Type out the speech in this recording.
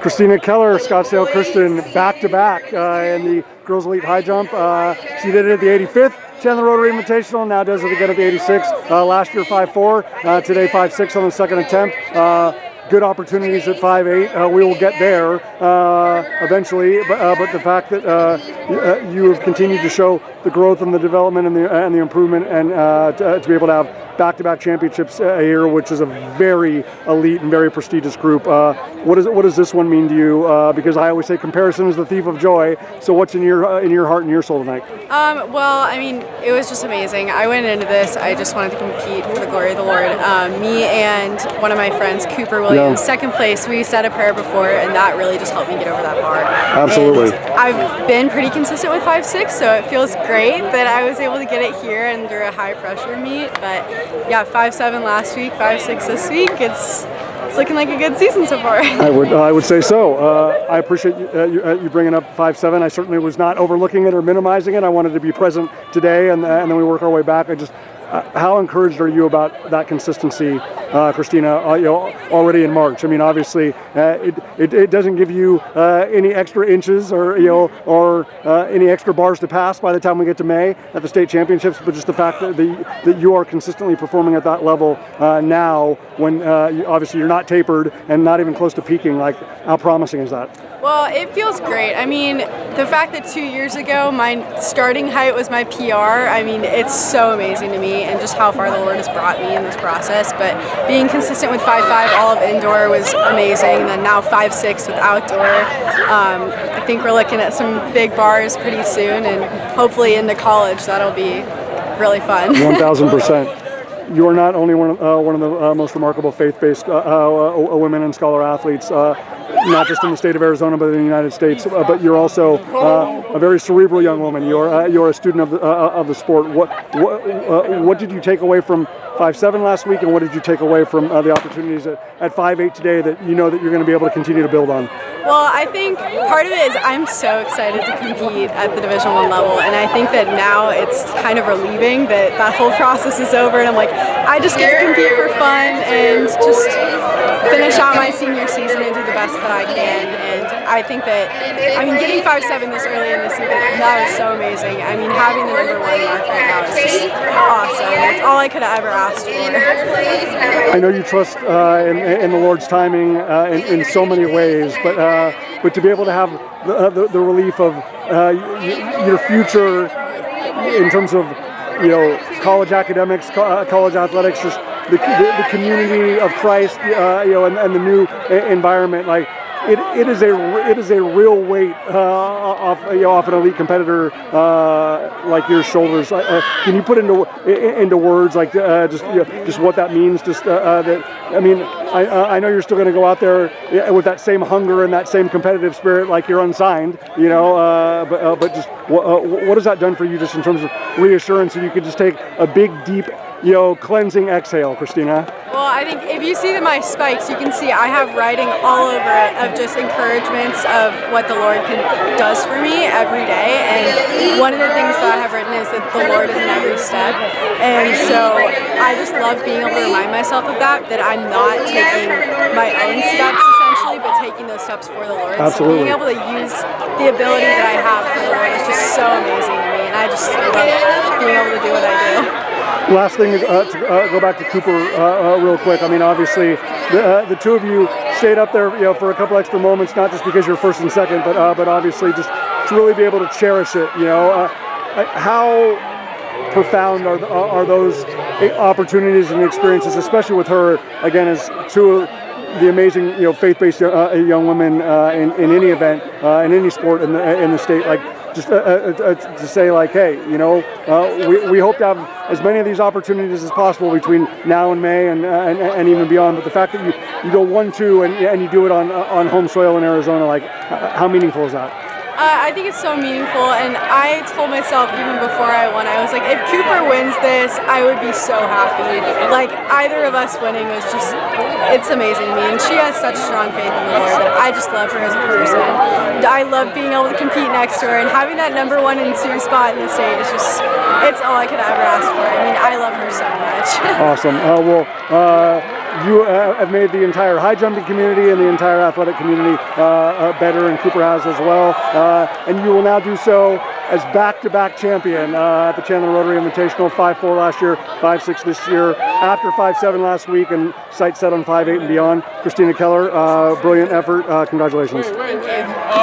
Christina Keller, Scottsdale Christian, back-to-back in the girls elite high jump. She did it at the 85th Chandler Rotary Invitational, now does it again at the 86th. Last year 5'4", today 5'6" on the second attempt. Good opportunities at 5'8". We will get there eventually, but the fact that you have continued to show the growth and the development and the improvement, and to be able to have back-to-back championships here, which is a very elite and very prestigious group. What does this one mean to you? Because I always say comparison is the thief of joy. So what's in your heart and your soul tonight? Well, I mean, it was just amazing. I went into this, I just wanted to compete for the glory of the Lord. Me and one of my friends, Cooper Williams, second place, we said a prayer before, and that really just helped me get over that bar. Absolutely. And I've been pretty consistent with 5'6", so it feels great that I was able to get it here under a high-pressure meet. But yeah, 5'7" last week, 5'6" this week. It's looking like a good season so far. I would say so. I appreciate you bringing up 5'7". I certainly was not overlooking it or minimizing it. I wanted to be present today, and then we work our way back. How encouraged are you about that consistency, Christina? Already in March. I mean, obviously, it doesn't give you any extra inches or any extra bars to pass by the time we get to May at the state championships. But just the fact that you are consistently performing at that level now, when obviously you're not tapered and not even close to peaking. Like, how promising is that? Well, it feels great. I mean, the fact that 2 years ago my starting height was my PR, I mean, it's so amazing to me, and just how far the Lord has brought me in this process. But being consistent with 5'5", all of indoor was amazing, and then now 5'6" with outdoor. I think we're looking at some big bars pretty soon, and hopefully into college. That'll be really fun. 1,000%. You are not only one of the most remarkable faith-based women and scholar athletes, not just in the state of Arizona, but in the United States. But you're also a very cerebral young woman. You're a student of the sport. What did you take away from 5'7" last week, and what did you take away from the opportunities at 5'8" today that you know that you're going to be able to continue to build on? Well, I think part of it is I'm so excited to compete at the Division I level, and I think that now it's kind of relieving that whole process is over, and I'm like, I just get to compete for fun and just finish out my senior season and do the best that I can. And I think that, I mean, getting 5'7" this early in the season, that was so amazing. I mean, having the #1 mark right now is just awesome. It's all I could have ever asked for. I know you trust in the Lord's timing in so many ways, but to be able to have the relief of your future in terms of college academics, college athletics, just the community of Christ, and the new environment, like. It is a real weight off an elite competitor like your shoulders. Can you put into words like just what that means? I mean, I know you're still going to go out there with that same hunger and that same competitive spirit, like you're unsigned, but just what has that done for you, just in terms of reassurance, and you could just take a big, deep, cleansing exhale, Christina? Well, I think if you see my spikes, you can see I have writing all over it of just encouragements of what the Lord does for me every day. And one of the things that I have written is that the Lord is in every step. And so I just love being able to remind myself of that I'm not taking my own steps essentially, but taking those steps for the Lord. Absolutely. So being able to use the ability that I have for the Lord is just so amazing to me. And I just love being able to do what I do. Last thing is to go back to Cooper real quick. I mean, obviously, the two of you stayed up there, for a couple extra moments, not just because you're first and second, but obviously just to really be able to cherish it. How profound are those opportunities and experiences, especially with her again as two of the amazing, faith-based young women in any event, in any sport in the state, like. Just to say, like, hey, we hope to have as many of these opportunities as possible between now and May and even beyond. But the fact that you go 1-2 and you do it on home soil in Arizona, like, how meaningful is that? I think it's so meaningful, and I told myself even before I won, I was like, if Cooper wins this, I would be so happy. Like, either of us winning was just, it's amazing to me, and she has such strong faith in the Lord that I just love her as a person. I love being able to compete next to her, and having that #1 and 2 spot in the state is just, it's all I could ever ask for. I mean, I love her so much. Awesome. you have made the entire high jumping community and the entire athletic community better, and Cooper has as well. And you will now do so as back-to-back champion at the Chandler Rotary Invitational, 5-4 last year, 5-6 this year, after 5-7 last week, and sights set on 5-8 and beyond. Christina Keller, brilliant effort. Congratulations. Thank you.